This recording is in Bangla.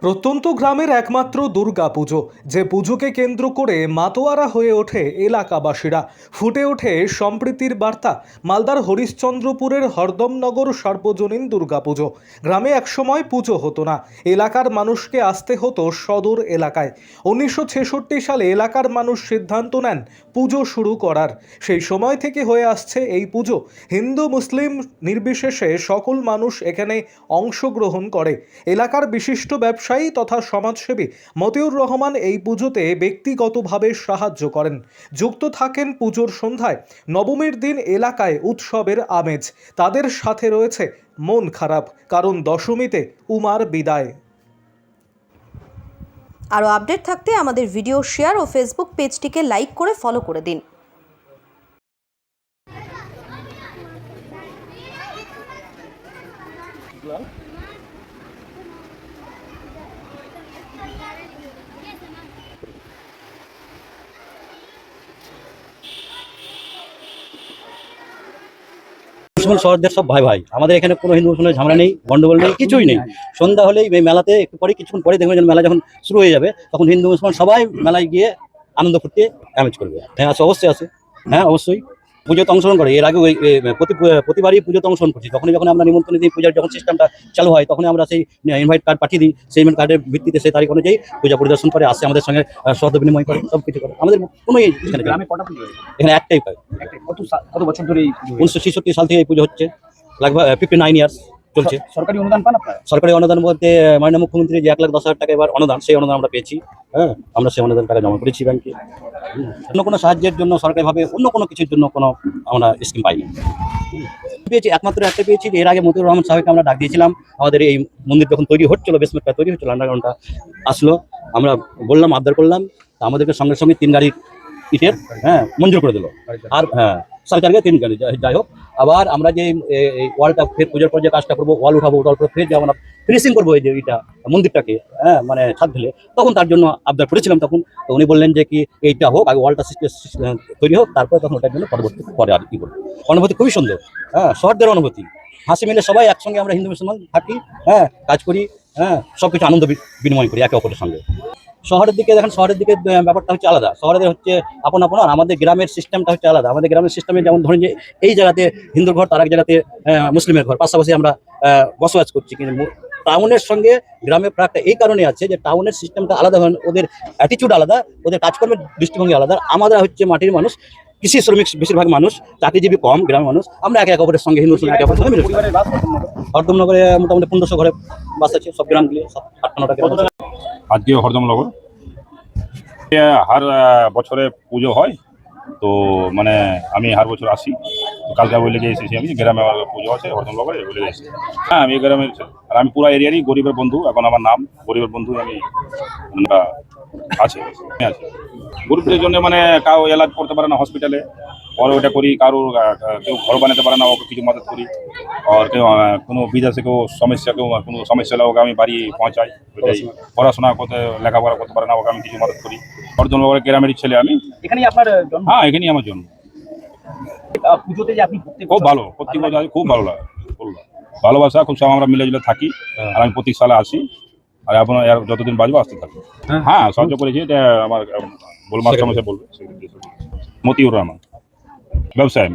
প্রত্যন্ত গ্রামের একমাত্র দুর্গাপুজো, যে পুজোকে কেন্দ্র করে মাতোয়ারা হয়ে ওঠে এলাকাবাসীরা। ফুটে ওঠে সম্প্রীতির বার্তা। মালদার হরিশ্চন্দ্রপুরের হরদমনগর সার্বজনীন দুর্গাপুজো গ্রামে একসময় পুজো হতো না, এলাকার মানুষকে আসতে হতো সদর এলাকায়। 1966 সালে এলাকার মানুষ সিদ্ধান্ত নেন পুজো শুরু করার। সেই সময় থেকে হয়ে আসছে এই পুজো। হিন্দু মুসলিম নির্বিশেষে সকল মানুষ এখানে অংশগ্রহণ করে। এলাকার বিশিষ্ট ব্যবসায়ী তথা সমাজসেবী মতিউর রহমান এই পুজোতে ব্যক্তিগতভাবে সাহায্য করেন। যুক্ত থাকেন পুজোর সন্ধ্যায়। নবমীর দিন এলাকায় উৎসবের আমেজ। তাদের সাথে রয়েছে মন খারাপ, কারণ দশমীতে উমার বিদায়। আরও আপডেট থাকতে আমাদের ভিডিও শেয়ার ও ফেসবুক পেজটিকে লাইক করে ফলো করে দিন। মুসলমান শহরদের সব ভাই ভাই, আমাদের এখানে কোনো হিন্দু মুসলমানের ঝামেলা নেই, গন্ডগোল নেই, কিছুই নেই। সন্ধ্যা হলেই এই মেলাতে একটু পরে, কিছুক্ষণ পরে দেখবেন মেলা যখন শুরু হয়ে যাবে, তখন হিন্দু মুসলমান সবাই মেলায় গিয়ে আনন্দ ফুর্তি আমেজ করবে। হ্যাঁ আছে, অবশ্যই আছে। হ্যাঁ অবশ্যই পুজোতে অংশগ্রহণ করে। এর আগে প্রতিবারই পুজোতে অংশগ্রহণ করছি। যখন আমরা নিমন্ত্রণ দিই, পূজার যখন সিস্টেমটা চালু হয়, তখনই আমরা সেই ইনভাইট কার্ড পাঠিয়ে দিই। সেই ইনভাইট কার্ডের ভিত্তিতে সেই তারিখ অনুযায়ী পূজা পরিদর্শন করে আসে, আমাদের সঙ্গে শব্দ বিনিময় করে, সব কিছু করে। আমাদের কোনো এখানে একটাই পায়। কত বছর ধরে 1966 সাল থেকে এই পুজো হচ্ছে, লাগভগ 59 ইয়ার্স চলছে। সরকারি অনুদান পান আপনারা? সরকারি অনুদান বলতে মাননীয় মুখ্যমন্ত্রী যে 1,10,000 টাকা এবার অনুদান, সেই অনুদান আমরা পেয়েছি। হ্যাঁ, আমরা সেই অনুদান টাকা জমা করেছি ব্যাংকে। অন্য কোনো সাহায্যের জন্য সরকারিভাবে অন্য কোনো কিছুর জন্য কোনো আমরা স্কিম পাইনি। পেয়েছি একমাত্র একটা পেয়েছি, এর আগে মতিউর রহমান সাহেবকে আমরা ডাক দিয়েছিলাম। আমাদের এই মন্দির যখন তৈরি হচ্ছিল, বেসমেন্টটা তৈরি হচ্ছিল, আন্ডারগ্রাউন্ডটা আসলো, আমরা বললাম, আবদার করলাম, আমাদেরকে সঙ্গে সঙ্গে 3 গাড়ি ইটের মঞ্জুর করে দিল। আর হ্যাঁ, 3.5 3 গাড়ি, যাই হোক। আবার আমরা যে এই ওয়ালটা ফের পুজোর পর যে কাজটা করবো, ওয়াল উঠাবো, ওটার পর ফের যে আমরা ফিনিশিং করবো এই যে এটা মন্দিরটাকে, মানে ছাদ ঢেলে, তখন তার জন্য আবদার করেছিলাম। তখন তো উনি বললেন যে কি এইটা হোক, আগে ওয়ালটা তৈরি হোক, তারপরে তখন ওটার জন্য পরবর্তী পরে আর কি করবো। অনুভূতি খুবই সুন্দর, শহরদের অনুভূতি। হাসি মিলে সবাই একসঙ্গে আমরা হিন্দু মুসলমান থাকি, কাজ করি, সবকিছু আনন্দ বিনিময় করি একে অপরের সঙ্গে। শহরের দিকে দেখেন, শহরের দিকে ব্যাপারটা হচ্ছে আলাদা। শহরের হচ্ছে আপন আপন, আর আমাদের গ্রামের সিস্টেমটা হচ্ছে আলাদা। আমাদের গ্রামের সিস্টেমে যেমন ধরেন যে এই জায়গাতে হিন্দুর ঘর, তার এক জায়গাতে মুসলিমের ঘর, পাশাপাশি আমরা বসবাস করছি। কিন্তু টাউনের সঙ্গে গ্রামের প্রাকটা এই কারণে আছে যে টাউনের সিস্টেমটা আলাদা, ওদের অ্যাটিচিউড আলাদা, ওদের কাজকর্মের দৃষ্টিভঙ্গি আলাদা। আমরা হচ্ছে মাটির মানুষ, কৃষি শ্রমিক বেশিরভাগ মানুষ, চাকরিজীবী কম, গ্রামের মানুষ। আমরা একে অপরের সঙ্গে হিন্দু সঙ্গে একে অপরের সঙ্গে মিলে। হরদমনগরে মোটামুটি 1500 ঘরে বাস আছে, সব গ্রামগুলি 58টা গ্রাম। আজকে হরদমনগর হার বছরে পুজো হয়, তো মানে আমি হার বছর আসি। তো কালকে বলে গিয়ে এসেছি, আমি গ্রামে আমার পুজো আছে হরদমনগরে বলে এসেছি। হ্যাঁ, আমি গ্রামের, আর আমি পুরো এরিয়ারই গরিবের বন্ধু। এখন আমার নাম গরিবের বন্ধু, আমি আছে গরিবদের জন্য, মানে কাউ এলাজ করতে পারে না হসপিটালে, পরে ওটা করি। কারোর কেউ ঘর বানাতে পারে না, ওকে কিছু মদত করি। আর কেউ কোনো বিদেশে কেউ কোনো সমস্যা হলে ওকে আমি বাড়ি পৌঁছাই। ওইটাই, পড়াশোনা করতে, লেখাপড়া করতে পারে না, ওকে আমি কিছু মদত করি। হরদমনগরের গ্রামেরই ছেলে আমি। এখানেই আপনার জন্ম? হ্যাঁ, এখানেই আমার জন্ম। পুজোতে যে আপনি খুব ভালো, প্রত্যেক বছর খুব ভালো লাগে, ভালোবাসা খুব সব আমরা মিলে জুলে থাকি। আর আমি প্রত্যেক সালে আসি, আর আপনার যতদিন বাঁচবো আসতে থাকি। হ্যাঁ, সাহায্য করেছি। এটা আমার মাস্টার মশাই বলবে, মতিউর রহমান, ব্যবসায়ী।